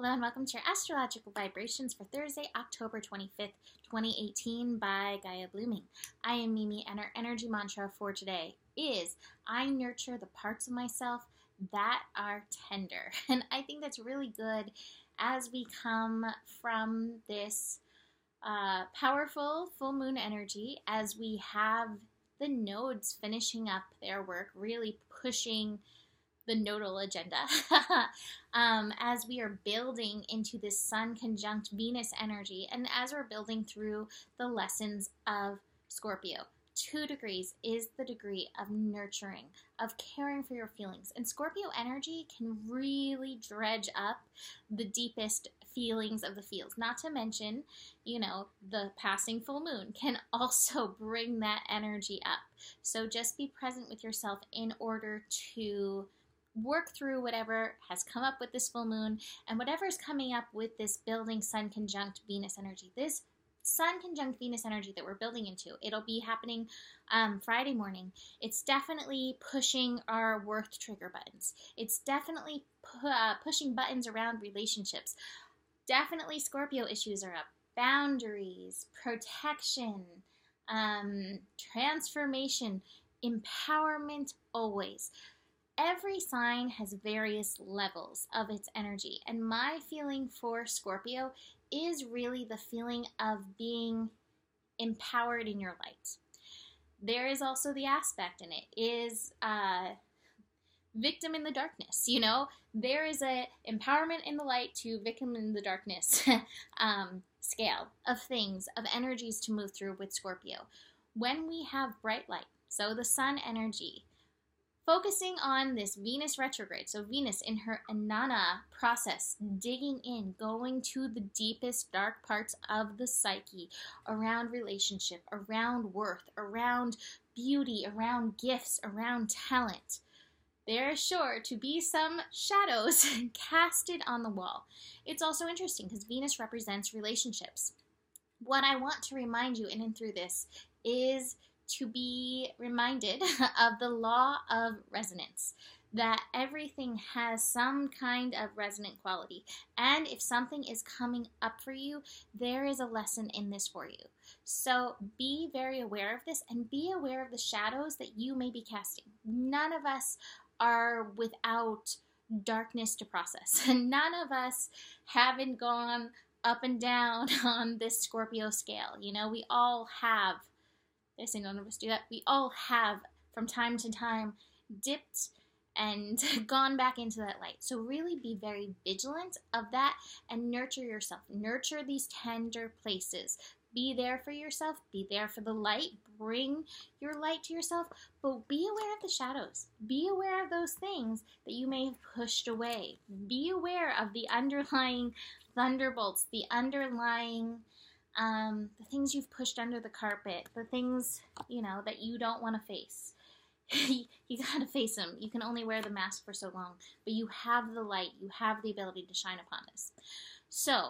Hello and welcome to your astrological vibrations for Thursday, October 25th, 2018 by Gaia Blooming. I am Mimi and our energy mantra for today is, I nurture the parts of myself that are tender. And I think that's really good as we come from this powerful full moon energy, as we have the nodes finishing up their work, really pushing the nodal agenda as we are building into this Sun conjunct Venus energy, and as we're building through the lessons of Scorpio. 2 degrees is the degree of nurturing, of caring for your feelings, and Scorpio energy can really dredge up the deepest feelings of the feels. Not to mention, the passing full moon can also bring that energy up. So just be present with yourself in order to work through whatever has come up with this full moon and whatever is coming up with this building Sun conjunct Venus energy. This Sun conjunct Venus energy that we're building into, it'll be happening Friday morning. It's definitely pushing our worth trigger buttons. It's definitely pushing buttons around relationships. Definitely Scorpio issues are up. Boundaries, protection, transformation, empowerment always. Every sign has various levels of its energy, and my feeling for Scorpio is really the feeling of being empowered in your light. There is also the aspect in it is victim in the darkness. There is a empowerment in the light to victim in the darkness scale of things, of energies to move through with Scorpio. When we have bright light, so the sun energy, focusing on this Venus retrograde, so Venus in her Anana process, digging in, going to the deepest dark parts of the psyche, around relationship, around worth, around beauty, around gifts, around talent. There is sure to be some shadows casted on the wall. It's also interesting because Venus represents relationships. What I want to remind you in and through this is to be reminded of the law of resonance, that everything has some kind of resonant quality. And if something is coming up for you, there is a lesson in this for you. So be very aware of this and be aware of the shadows that you may be casting. None of us are without darkness to process. None of us haven't gone up and down on this Scorpio scale. We all have. I say none of us do that. We all have, from time to time, dipped and gone back into that light. So really be very vigilant of that and nurture yourself. Nurture these tender places. Be there for yourself. Be there for the light. Bring your light to yourself. But be aware of the shadows. Be aware of those things that you may have pushed away. Be aware of the underlying thunderbolts, the underlying the things you've pushed under the carpet, the things, that you don't want to face. You gotta face them. You can only wear the mask for so long, but you have the light. You have the ability to shine upon this. So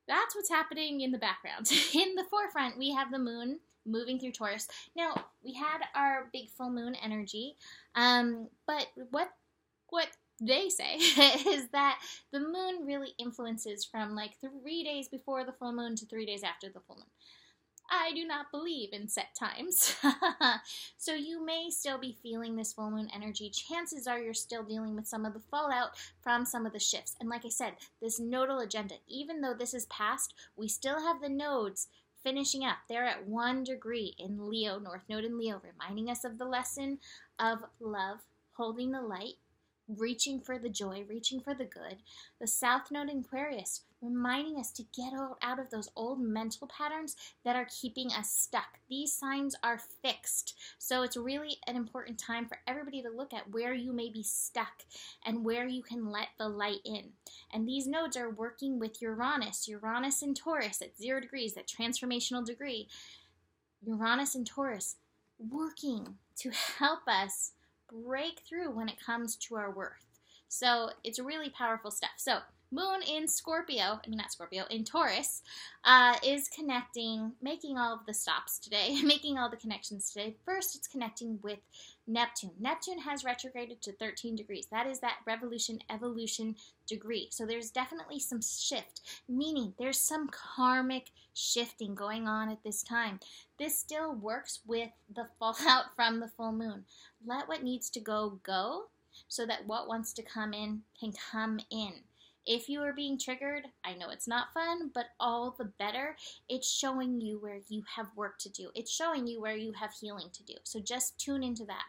that's what's happening in the background. In the forefront, we have the moon moving through Taurus. Now, we had our big full moon energy, but what they say is that the moon really influences from 3 days before the full moon to 3 days after the full moon. I do not believe in set times. So you may still be feeling this full moon energy. Chances are you're still dealing with some of the fallout from some of the shifts. And like I said, this nodal agenda, even though this is past, we still have the nodes finishing up. They're at 1 degree in Leo, North Node in Leo, reminding us of the lesson of love, holding the light, reaching for the joy, reaching for the good. The South Node in Aquarius, reminding us to get out of those old mental patterns that are keeping us stuck. These signs are fixed. So it's really an important time for everybody to look at where you may be stuck and where you can let the light in. And these nodes are working with Uranus in Taurus at 0 degrees, that transformational degree. Uranus in Taurus working to help us break through when it comes to our worth. So it's really powerful stuff. So Moon in Scorpio, in Taurus, is connecting, making all of the stops today, making all the connections today. First, it's connecting with Neptune. Neptune has retrograded to 13 degrees. That is that revolution, evolution degree. So there's definitely some shift, meaning there's some karmic shifting going on at this time. This still works with the fallout from the full moon. Let what needs to go, go, so that what wants to come in can come in. If you are being triggered, I know it's not fun, but all the better. It's showing you where you have work to do. It's showing you where you have healing to do. So just tune into that.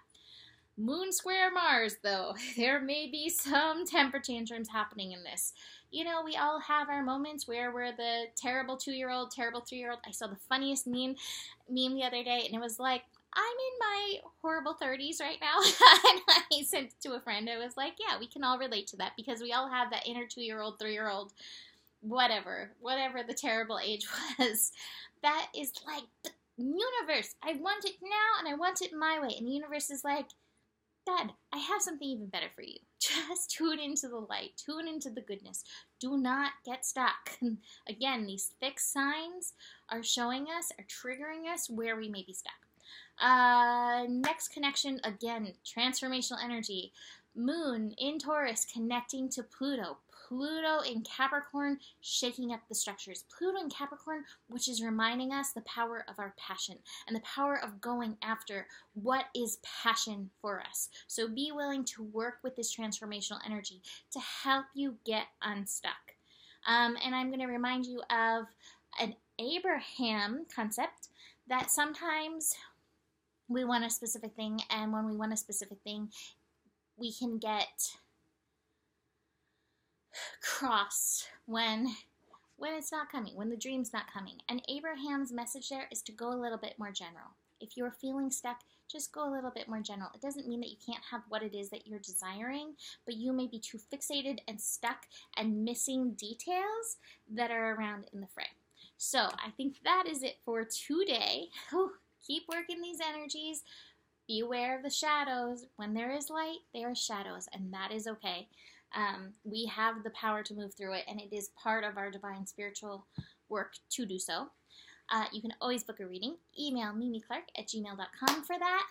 Moon square Mars, though. There may be some temper tantrums happening in this. You know, we all have our moments where we're the terrible 2-year-old, terrible 3-year-old. I saw the funniest meme the other day, and it was like, I'm in my horrible 30s right now, and I sent it to a friend. I was like, yeah, we can all relate to that, because we all have that inner 2-year-old, 3-year-old, whatever the terrible age was. That is like the universe. I want it now, and I want it my way. And the universe is like, Dad, I have something even better for you. Just tune into the light. Tune into the goodness. Do not get stuck. Again, these fixed signs are showing us, are triggering us where we may be stuck. Next connection, again, transformational energy. Moon in Taurus connecting to Pluto. Pluto in Capricorn shaking up the structures. Pluto in Capricorn, which is reminding us the power of our passion and the power of going after what is passion for us. So be willing to work with this transformational energy to help you get unstuck. And I'm going to remind you of an Abraham concept that sometimes we want a specific thing, and when we want a specific thing, we can get cross when it's not coming, when the dream's not coming. And Abraham's message there is to go a little bit more general. If you're feeling stuck, just go a little bit more general. It doesn't mean that you can't have what it is that you're desiring, but you may be too fixated and stuck and missing details that are around in the fray. So I think that is it for today. Keep working these energies. Be aware of the shadows. When there is light, there are shadows, and that is okay. We have the power to move through it, and it is part of our divine spiritual work to do so. You can always book a reading. Email mimiclark@gmail.com for that.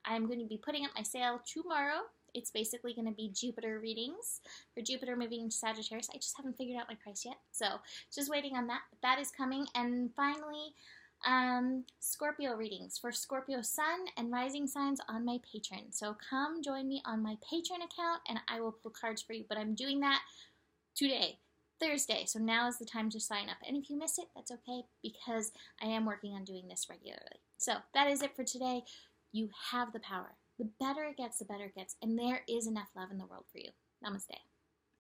I'm going to be putting up my sale tomorrow. It's basically going to be Jupiter readings for Jupiter moving into Sagittarius. I just haven't figured out my price yet, so just waiting on that. But that is coming. And finally, Scorpio readings for Scorpio Sun and Rising signs on my Patreon. So come join me on my Patreon account, and I will pull cards for you. But I'm doing that today, Thursday, so now is the time to sign up. And if you miss it, that's okay, because I am working on doing this regularly. So that is it for today. You have the power. The better it gets, the better it gets. And there is enough love in the world for you. Namaste.